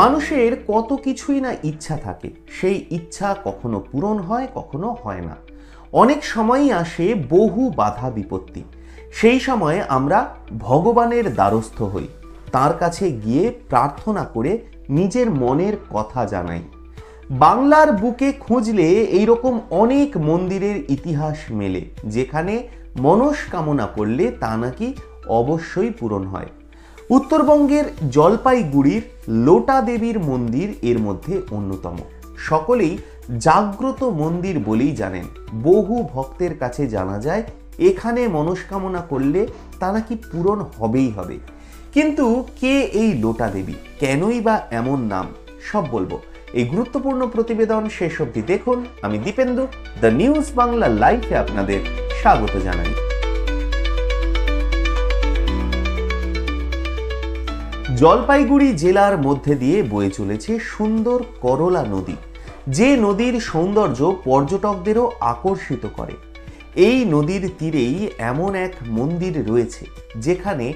মানুষের কত কিছুই না ইচ্ছা থাকে, সেই ইচ্ছা কখনো পূরণ হয়, কখনো হয় না। অনেক সময়ই আসে বহু বাধা বিপত্তি। সেই সময়ে আমরা ভগবানের দ্বারস্থ হই, তার কাছে গিয়ে প্রার্থনা করে নিজের মনের কথা জানাই। বাংলার বুকে খুঁজলে এইরকম অনেক মন্দিরের ইতিহাস মেলে, যেখানে মনস্কামনা করলে তা নাকি অবশ্যই পূরণ হয়। উত্তরবঙ্গের জলপাইগুড়ির লোটা দেবীর মন্দির এর মধ্যে অন্যতম। সকলেই জাগ্রত মন্দির বলেই জানেন। বহু ভক্তের কাছে জানা যায় এখানে মনস্কামনা করলে তা নাকি পূরণ হবেই হবে। কিন্তু কে এই লোটা দেবী, কেনই বা এমন নাম, সব বলবো এই গুরুত্বপূর্ণ প্রতিবেদন শেষ অবধি দেখুন। আমি দীপেন্দু, দ্য নিউজ বাংলা লাইভে আপনাদের স্বাগত জানাই। জলপাইগুড়ি জেলার মধ্যে দিয়ে বয়ে চলেছে সুন্দর করলা নদী, যে নদীর সৌন্দর্য পর্যটকদেরও আকর্ষিত করে। এই নদীর তীরেই এমন এক মন্দির রয়েছে যেখানে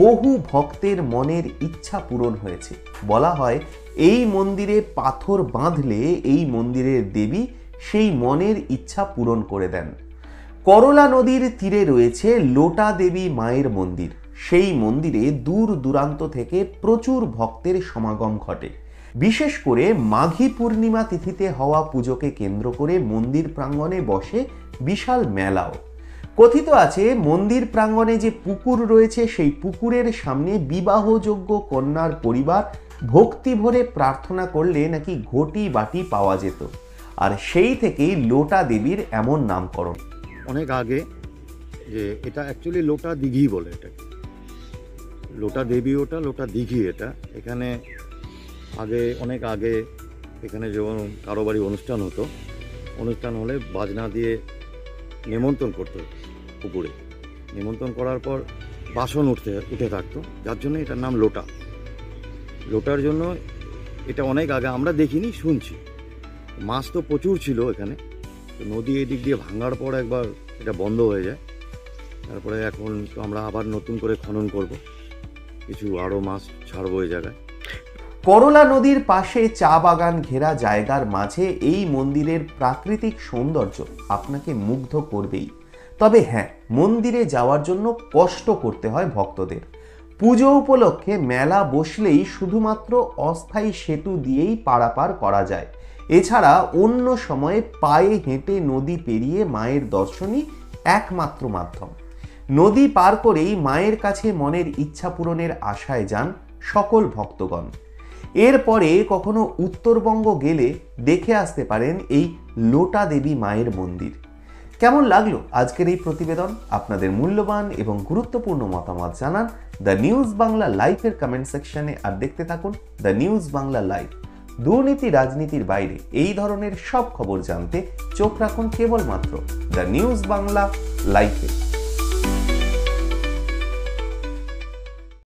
বহু ভক্তের মনের ইচ্ছা পূরণ হয়েছে। বলা হয় এই মন্দিরে পাথর বাঁধলে এই মন্দিরের দেবী সেই মনের ইচ্ছা পূরণ করে দেন। করলা নদীর তীরে রয়েছে লোটা দেবী মায়ের মন্দির। সেই মন্দিরে দূর দূরান্ত থেকে প্রচুর ভক্তের সমাগম ঘটে। বিশেষ করে মাঘী পূর্ণিমা তিথিতে হওয়া পুজোকে কেন্দ্র করে মন্দির প্রাঙ্গণে বসে বিশাল মেলাও। কথিত আছে মন্দির প্রাঙ্গণে যে পুকুর রয়েছে সেই পুকুরের সামনে বিবাহযোগ্য কন্যার পরিবার ভক্তি ভরে প্রার্থনা করলে নাকি ঘটি বাটি পাওয়া যেত। আর সেই থেকেই লোটা দেবীর এমন নামকরণ। অনেক আগে যে এটা অ্যাকচুয়ালি লোটা দিঘি বলে, এটাকে লোটা দেবী ওটা, লোটা দিঘি এটা। এখানে অনেক আগে এখানে যেমন কারো বাড়ি অনুষ্ঠান হলে বাজনা দিয়ে নিমন্ত্রণ করতো পুকুরে। নিমন্ত্রণ করার পর বাসন উঠে থাকতো, যার জন্য এটার নাম লোটার জন্য। এটা অনেক আগে, আমরা দেখিনি, শুনছি। মাছ তো প্রচুর ছিল এখানে। নদী এদিক দিয়ে ভাঙার পর একবার এটা বন্ধ হয়ে যায়। তারপরে এখন তো আমরা আবার নতুন করে খনন করব, কিছু আরও মাছ ছাড়বো এই জায়গায়। করলা নদীর পাশে চা বাগান ঘেরা জায়গার মাঝে এই মন্দিরের প্রাকৃতিক সৌন্দর্য আপনাকে মুগ্ধ করবেই। তবে হ্যাঁ, মন্দিরে যাওয়ার জন্য কষ্ট করতে হয় ভক্তদের। পুজো উপলক্ষে মেলা বসলেই শুধুমাত্র অস্থায়ী সেতু দিয়েই পারাপার করা যায়। এছাড়া অন্য সময়ে পায়ে হেঁটে নদী পেরিয়ে মায়ের দর্শনই একমাত্র মাধ্যম। নদী পার করেই মায়ের কাছে মনের ইচ্ছা পূরণের আশায় যান সকল ভক্তগণ। এরপরে কখনো উত্তরবঙ্গ গেলে দেখে আসতে পারেন এই লোটা দেবী মায়ের মন্দির। কেমন লাগলো আজকের এই প্রতিবেদন? আপনাদের মূল্যবান এবং গুরুত্বপূর্ণ মতামত জানান দ্য নিউজ বাংলা লাইভের কমেন্ট সেকশনে। আর দেখতে থাকুন দ্য নিউজ বাংলা লাইভ। দুর্নীতি রাজনীতির বাইরে এই ধরনের সব খবর জানতে চোখ রাখুন কেবলমাত্র দ্য নিউজ বাংলা লাইভে।